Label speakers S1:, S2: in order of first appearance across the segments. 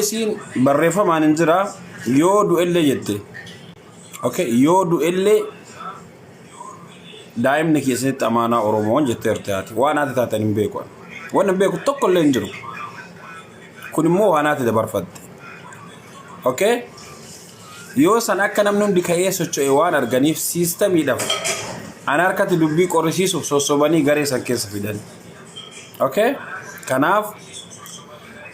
S1: isin barreeffamaan hin jira yoo du'ellee jette. Okay, yoo du'ellee daa'imni keessatti amaanaa Oromoon jetteerti ati waan ati taatan hin beeku. Waan hin beeku tokko illee hin jiru. Kun immoo waan ati dabarfatte. Okay? Yoo san akka namni hundi ka'ee socho'e waan arganiif siistamiidhaaf an harkatti dubbii qorrisiisuuf sossobanii garee san keessa fidan. Okay? Kanaaf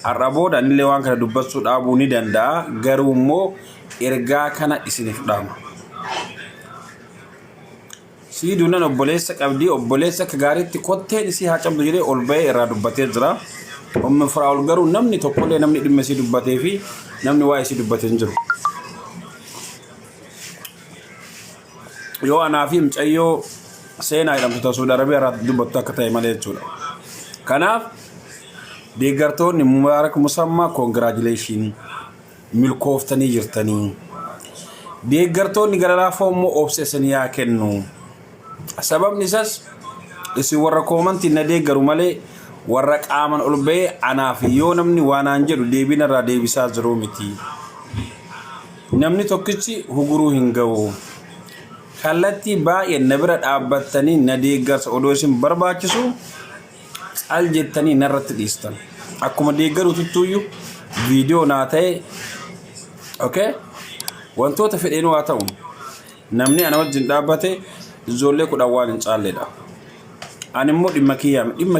S1: arrabooda illee waan kana dubbachuu dhaabuu ni danda'a garuu immoo ergaa kana isiniif dhaama. Siiduunan obboleessa qabdii obboleessa akka gaariitti kotteen isii haa cabdu jedhee ol ba'ee irraa dubbatee jira. Ommi Firaa'ol garuu namni tokkollee namni dhimma isii dubbatee fi namni waa isii dubbatee hin jiru. Yoo anaa fi mucayyoo seenaa jedhamtu Saudi Arabiyaa irraa dubbattu akka ta'e malee jechuudha. Kanaaf deeggartoonni Mubaarak Musammaa congratulation milkooftanii jirtanii. Deeggartoonni gara laafoo immoo obsesanii yaa kennu. Sababni isaas isin warra koomantii na deeggaru malee warra qaaman ol ba'ee anaaf yoo namni waanaan jedhu deebiin irraa deebisaa jiru miti. Namni tokkichi huguruu hin ga'u. Kallattii baay'ee na bira dhaabbattanii na deeggarsa odoo isin barbaachisu al jettanii narratti dhiistan. Akkuma deeggaru tuttuyyuu viidiyoo naa ta'e okay wantoota fedheenuu haa ta'u namni ana wajjin dhaabbate ijoollee kudhan waan hin caalledha. Ani immoo dhimma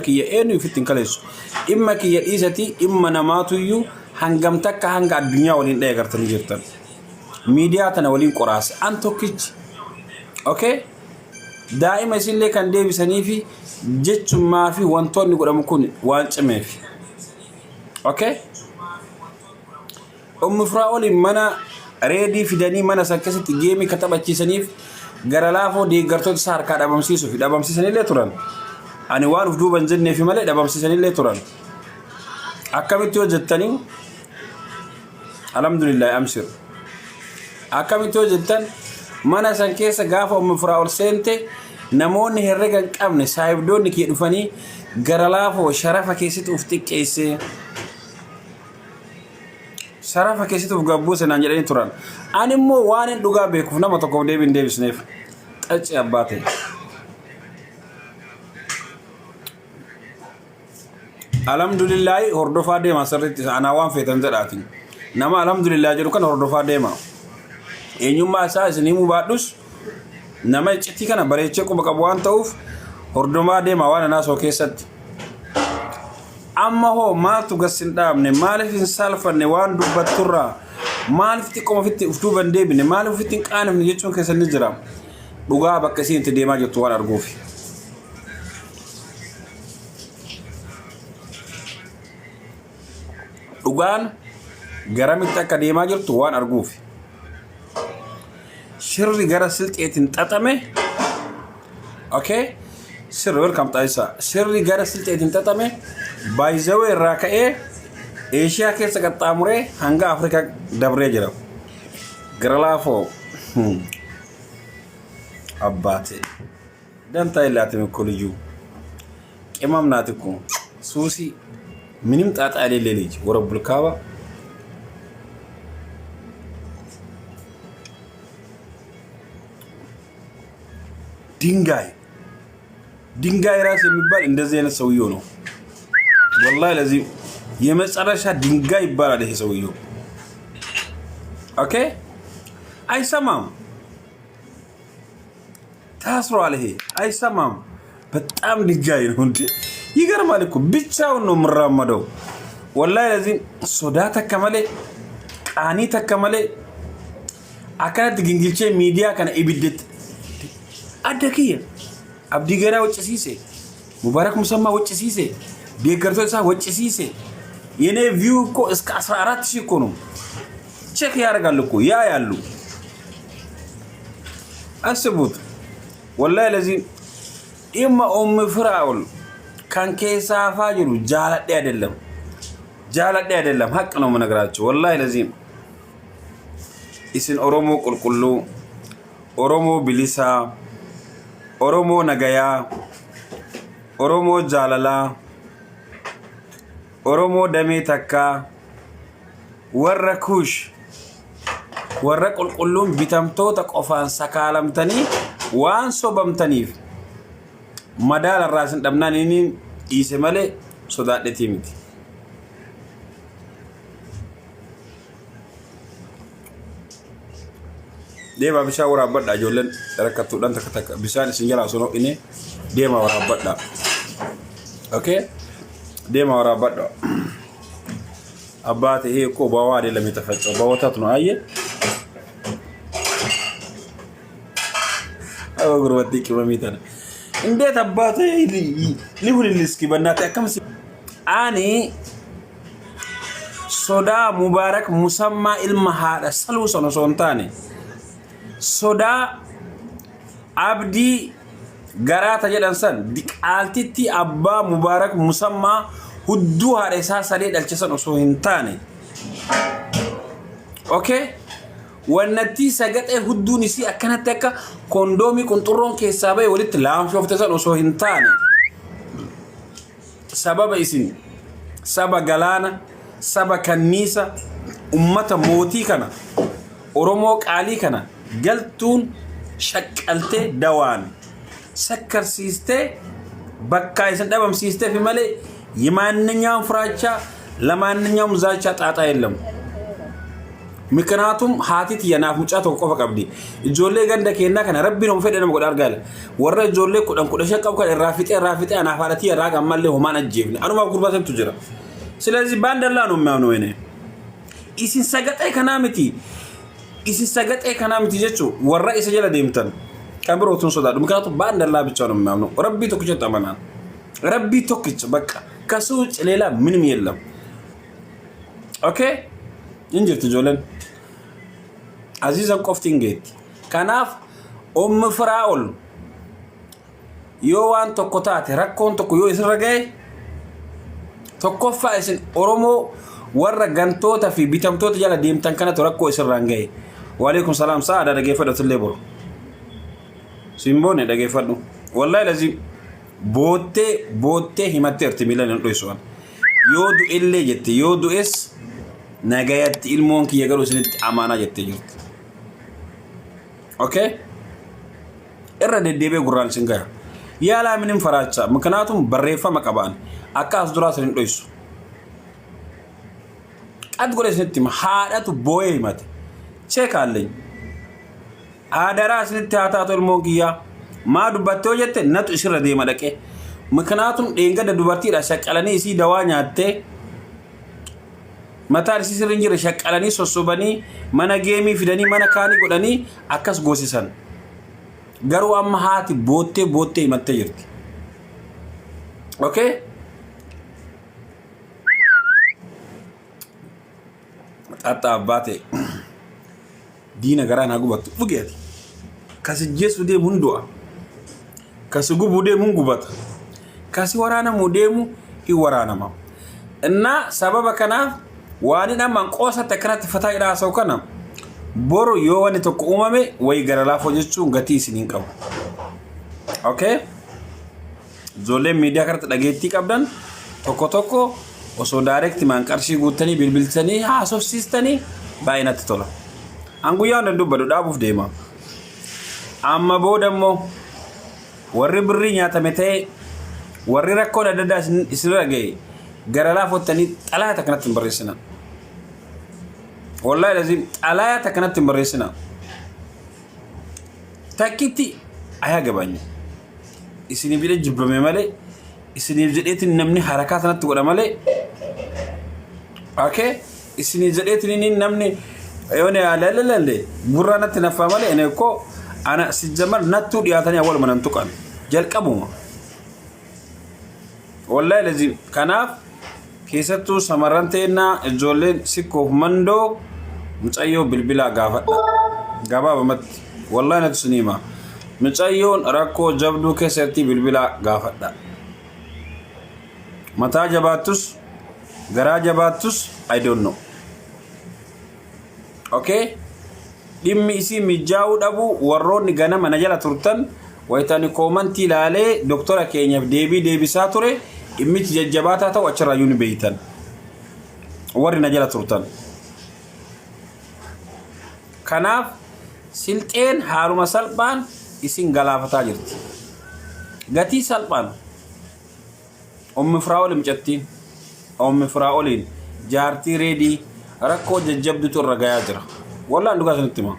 S1: kiyya eenyuuf ittiin kaleessu dhimma kiyya dhiisati dhimma namaatuyyuu hangam takka hanga addunyaa waliin dha'e gartanii jirtan. Miidiyaa tana waliin qoraase an tokkichi okay daa'ima isinlee kan deebisanii fi jechummaa fi wantoonni godhamu kun waan cimeef. Okay? Firaa'ol mana reedii fidanii mana sakkasitti geemii katabachiisaniif gara laafoo deeggartoota isaa harkaa dhabamsiisuuf dhabamsiisanillee turan. Ani waan uf duuban jenneefi malee dhabamsiisanillee turan. Akkamitti hojjettanii? Alhamdulillah amsir. Akkamitti hojjettan mana san keessa gaafa Firaa'ol seente namoonni herrega hin qabne saayibdoonni kee dhufanii gara laafoo sharafa keessatti uf xiqqeesse. Sharafa keessatti uf gabbuuse naan jedhanii turan. Ani immoo waan hin dhugaa beekuuf nama tokkoof deebiin deebisneef xacci abbaa ta'e. Alhamdulillah hordofaa deema sirriitti anaa waan feetan jedhaatiin. Nama alhamdulillah jedhu kan hordofaa deema. Eenyummaa isaa isin himuu baadhus nama iccitii kana bareechee quba qabu waan ta'uuf hordofaa deema waan anaasoo keessatti. Amma hoo maaltu gassin dhaabne maaliif hin salfanne waan dubbatturraa maaliif xiqqooma fitti uf duuban deebine maaliif fitti hin qaanifne jechuun keessan ni jira. Dhugaa bakka isiin itti deemaa jirtu waan arguufi. Dhugaan garamitti akka deemaa jirtu waan arguufi. Shirri gara silxeetiin xaxame okay sirri welcome taisa sirri gara silxeetiin xaxame baay'izawee irraa ka'ee Eeshiyaa keessa qaxxaamuree hanga Afrikaa dabree jira. Gara laafoo abbaate dantaa ilaatime koliyyuu qimamnaati kun suusii minim xaaxaa leelleeliji warra bulkaaba ድንጋይ ራስ የሚባል እንደዚህ አይነት ሰውዬው ነው። ወላሂ ለዚህ የመጨረሻ ድንጋይ ይባላል ይሄ ሰውዬው። ኦኬ አይሰማም ታስሯል። ይሄ አይሰማም በጣም ድንጋይ ነው እንዴ! ይገርማል እኮ ብቻውን ነው ምራመደው። ወላሂ ለዚህ ሶዳ ተከመለ ቃኒ ተከመለ አካት ግንግልቼ ሚዲያ ከነ ኢብድት አደከየ አብዲ ገና ወጭ ሲሴ ሙባረክ ሙሰማ ወጭ ሲሴ deeggartoota isaa waccisiise የኔ ቪው እኮ እስከ 14000 እኮ ነው ቼክ ያደርጋል እኮ ያ ያሉ አስቡት። ወላሂ ለዚህ ኢማ ፍራኦል ካን ከሳፋ ይሉ ጃላዴ አይደለም ሀቅ ነው መነግራችሁ። ወላሂ ለዚህ ኢስን ኦሮሞ ቁልቁሉ ኦሮሞ ቢሊሳ ኦሮሞ ነገያ ኦሮሞ ጃላላ ኦሮሞ ደሜ ተካ warra kuush warra qulqulluun bitamtoota qofaan sakaalamtanii waan sobamtaniif madaala irraa isin dhabnaan inni dhiise malee sodaadhetii miti. Deema bishaan waraabadhaa ijoolleen rakkattuudhaan takka takka bishaan isin jalaa osoo ho'ine deema waraabadhaa. Okay? Deema waraabadhaa. Abbaa ta'ee koo bawaa de lamita facco bawwatatu no ayye. Awo gurbatti qimamitan. Indeet abbaa ta'ee lihuliski bannaate akkamsi ani sodaa Mubaarak musammaa ilma haadha saluu sono sontaane sodaa abdii garaata jedhan san diqaaltitti abbaa Mubaarak musammaa hudduu haadha isaa sadee dhalchisan osoo hin taane. Okay? Wannatti sagadhee hudduun isii akkanatti akka kondoomii qunxurroon keessaa ba'e walitti laamshoofte san osoo hin taane. Sababa isin saba galaana saba kanniisa ummata mootii kana Oromoo qaalii kana galtuun shaqqaltee dawaan sakkarsiistee bakka isin dhabamsiistee fi malee የማንኛውም ፍራቻ ለማንኛውም ዛቻ ጣጣ የለም። ምክንያቱም ሀቲት የናፍ ሙጫ ተቆፈ ቀብዲ ጆሌ ገንደ ከና ከነ ረቢ ነው ፈደነ መቆዳ አርጋለ ወረ ጆሌ ቁደን ቁደ ሸቀብ ከራፊጤ አናፋለቲ ያራጋ ማለ ሆማን አጀብኒ አኑማ ጉርባተም ትጅራ ስለዚህ ባንደላ ነው የሚያምነው እኔ ኢሲን ሰገጠ ከናምቲ ጀቹ ወራ ኢሰጀለ ደምተን ቀብሮቱን ሶዳዱ ምክንያቱም ባንደላ ብቻ ነው የሚያምነው ረቢ ተኩቸ ተመና ረቢ ተኩቸ በቃ ከሱጭ ሌላ ምንም የለም። ኦኬ እንጀት ጆለን አዚዘን ቆፍቲንጌት ከናፍ ፍራኦል ዮዋን ተቆታተ ረኮን ተቆ ዮ ይስረጋይ ተቆፋ እስን ኦሮሞ ወረ ገንቶታ ፊ ቢተምቶታ ያላ ዲምታን ከነ ተረኮ ይስራንጋይ ወአለይኩም ሰላም ሰዓዳ ደገፈደት ለቦር ሲምቦኔ ደገፈዱ ወላሂ ለዚህ ቦቴ himatteerti milan ndoysoon yodu elle jette yodu es nagayat ilmoon kiya garu sinit amana jette jirti. Okay? Irra deddeebe gurraan singaya yaala minin faraacha ምክንያቱም barreeffama qaban akka as dura sin ndoyso qad gore sinit haadatu booye himate cheekaalleen aadara sinit haataatu ilmoon kiya maa dubbattoo jette natu isirra deema dhaqe ምክንያቱም ደንገደ ዱባርቲዳ ሸቀለኒ እሲ ደዋ ኛቴ ማታር ሲስርንጅር ሸቀለኒ ሶሶበኒ ማና ጌሚ ፊደኒ ማና ካኒ ጎደኒ አከስ ጎሲሰን ገሩ አማሃቲ ቦቴ ይመተ ይርቲ። ኦኬ ጣጣ አባቴ ዲነ ገራና ጉባቱ ፉጌቲ ከስጀሱ ደ ሙንዶአ ከስጉቡ ደ ሙንጉባታ kasi warana mudemu hi warana ma inna sababa kana wani dan man qosa takanat fata ila sau kana boro yo wani to umame way garala fojichu ngati sinin qaw. Okay? Zole media karta dagetti qabdan tokko oso direct man qarshi gutani bilbiltani ha so sistani bayinat tola anguya ndan dubadu dabuf dema amma bodammo warri birri nyata mete warri rakkoon adda addaa isinirra ga'e gara fottanii xalayaa kanatti hin barreessina. Wallahi lazim xalayaa kanatti hin barreessina. Takkitti ayaa gabaanya. Isiniif jedhee jibbame malee isiniif jedheetiin namni harakaa sanatti godha malee. Okay? Isiniif jedheetiin namni yoone alalalle gurraa natti naffaa malee ene ko ana sijjamal nattuu dhiyaatanii awwal manan tuqan jalqabuma. والله لازم كناف كيستو سمرنتنا الجولين سكو مندو متأيو بالبلا غابا بمت والله نتسنيما متأيون راكو جبدو كيستي بالبلا غافتا متى جباتوس غرا جباتوس I don't know. Okay? Dimmi isi mijawu dabu warroonni ganama najala turtan waytani komanti laale doktora Keenyaaf deebisaa ture immiti jajjabaata ta'u achirraa yuuni beeytan warri najala turtan kanaaf silxeen haaluma salphaan isin galaafataa jirti gatii salphaan ummi firaa'ol himcattiin ummi firaa'oliin jaartii reedii rakkoo jajjabdutu irra gayaa jira wallaan dhugaa sanitti himaa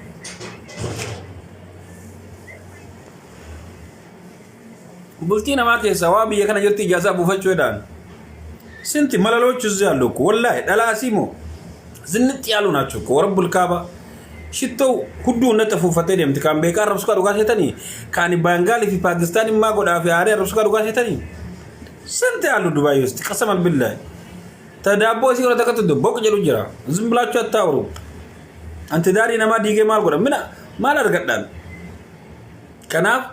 S1: bultii namaa keessa waa biyya kana jirti ijaasaa buufachuudhaan sinti malaloochus ያለው እኮ ወላሂ ዳላሲሞ ዝንጥ ያሉ ናቸው እኮ ወረቡል ካባ ሽተው ሁዱ ነጠፉ ፈተደ ምትካም በቃ ረብስ ጋር ዱጋ ሸተኒ ካኒ ባንጋሊ ፊ ፓኪስታን ማ ጎዳ ፊ አሬ ረብስ ጋር ዱጋ ሸተኒ ስንት ያሉ ዱባይ ውስጥ ቀሰመን ቢላሂ ተዳቦ ሲወራ ተከተደ ቦቅ ጀሉ ጅራ ዝም ብላችሁ አታውሩ አንተ ዳሪ ነማ ዲጌ ማል ጎዳ ምን ማል አርገዳል ከናፍ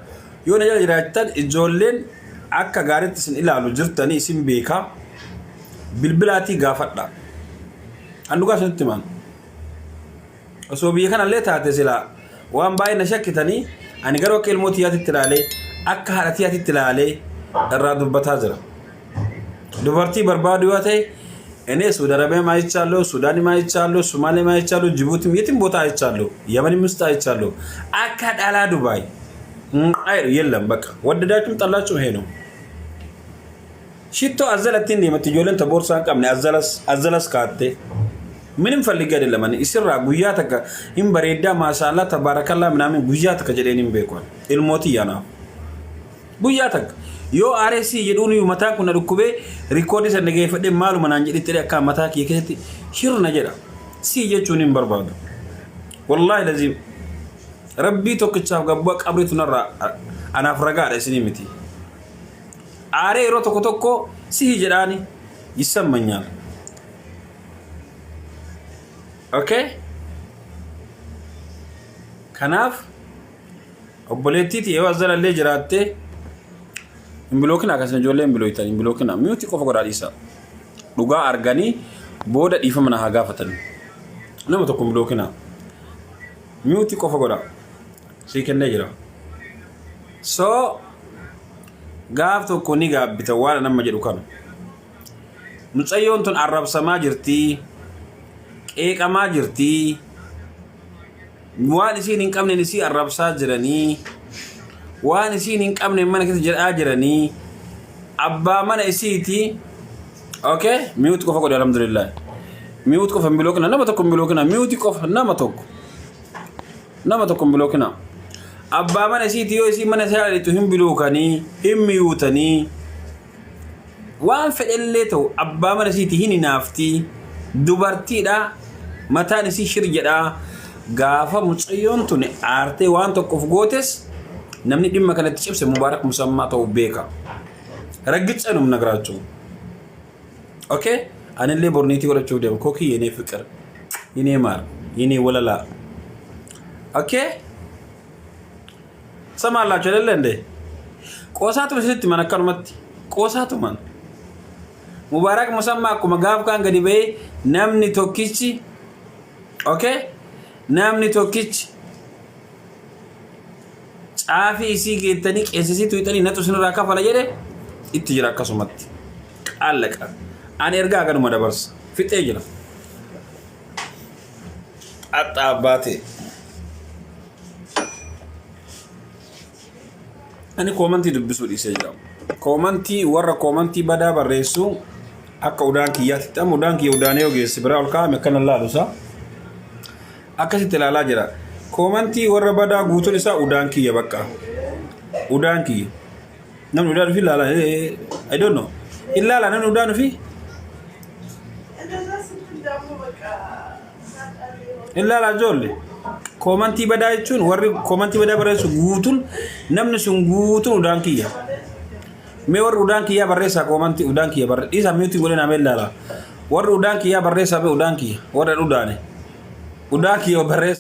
S1: የሆነ ጅራታን እጆለን አካ ጋሪት ስን ኢላሉ ጅርተኒ ሲም ቤካ bilbilati gaafadha anduga sentiment so biya kana le taate sila waan baayna shakkitani ani garo kelmoti yati tilale akka hadati yati tilale irra dubbata jira dubarti barbadu yate ene Saudi Arabia ma ይቻለው ሱዳን ma ይቻለው ሶማሌ ma ይቻለው ጅቡቲ የትም ቦታ ይቻለው የመን ምስታ ይቻለው አካ ዳላ ዱባይ አይሩ የለም በቃ ወደዳችሁም ጠላችሁ ይሄ ነው ሽቶ አዘለትን የምትጆለን ተቦርሳን ቀምነ አዘለስ ካቴ ምንም ፈልግ አይደለም ማን ይስራ ጉያ ተከ ኢምበሬዳ ማሻአላ ተባረከላ ምናምን ጉያ ተከጀደንም በይቆን ኢልሞቲ ያና ጉያ ተክ ዮ አሬሲ የዱኑ መታ ኩነ ዱኩቤ ሪኮርድ ሰነገ ይፈደ ማሉ ማናንጂ ዲትሪ አካ መታ ከየከቲ ሽር ነጀራ ሲ የቹንም በርባዱ والله ለዚህ ረቢ ተከቻው ገባ ቀብሪቱ ነራ አናፍረጋ አይስኒምቲ አሬ ሮ ተኮተኮ ሲሂ ጀዳኒ ይሰማኛል ኦኬ ከናፍ ኦቦሌቲቲ የዋዘለ ለጅራቴ ኢምብሎክና ካሰንጆለ ኢምብሎይታን ኢምብሎክና ሚውቲ ቆፈ ጎዳዲሳ ዱጋ አርጋኒ ቦደ ዲፈምና ሃጋፈተን ለመተኮ ኢምብሎክና ሚውቲ ቆፈ ጎዳ ሲከነ ጅራ ሶ gaaf tokko ni gaabbita waan nama jedhu kan mucayyoon tun arrabsamaa jirti qeeqamaa jirti waan isiin hin qabne isii arrabsaa jiranii waan isiin hin qabne mana keessa jedhaa jiranii abbaa mana isiiti okay mute qofa godhe alhamdulillah mute qofa bilokina nama tokko bilokina mute qofa nama tokko bilokina abba mana siti yo isi mana sala to himbilukani himmiyutani waan fedelle to abba mana siti hini nafti dubartida matan isi shirjada gaafa mucayyon tun arte waan tokko gotes namni dimma kanatti cibse mubarak musamma to beka ragichanum nagrachu okay anelle borniti wala chudem koki yene fikr yene mar yene walala okay سمعلا جلالنده قوساتو مسيتي من كلمتي قوساتو من مبارك مسمى كما غاف كان غدي بي نامني توكيتشي اوكي نامني توكيتشي صافي سي جيتني اسسي تويتني نتو سن راكا فلا جده اتجرا كسمت علق انا ارغا غن مدبرس في تيجلا اتاباتي ani komanti dubbisu dise jira komanti warra komanti bada barreessu akka udaan kiyyaatti tam udaan kiyya udaanee ogeessi bira ol kaa'ame kana laalusa akkasitti ilaalaa jira komanti warra bada guutuun isaa udaan kiyya bakka udaan kiyya namni udaan fi laala I don't know ilaala namni udaan fi ilaala jolle komanti bada jechuun warri komanti bada barreessu guutuun namni sun guutuun udaan kiyya me warri udaan kiyya barreessa komanti udaan kiyya barreessa isa miti golen amellala warri udaan kiyya barreessa be udaan kiyya warra udaan kiyya barreessa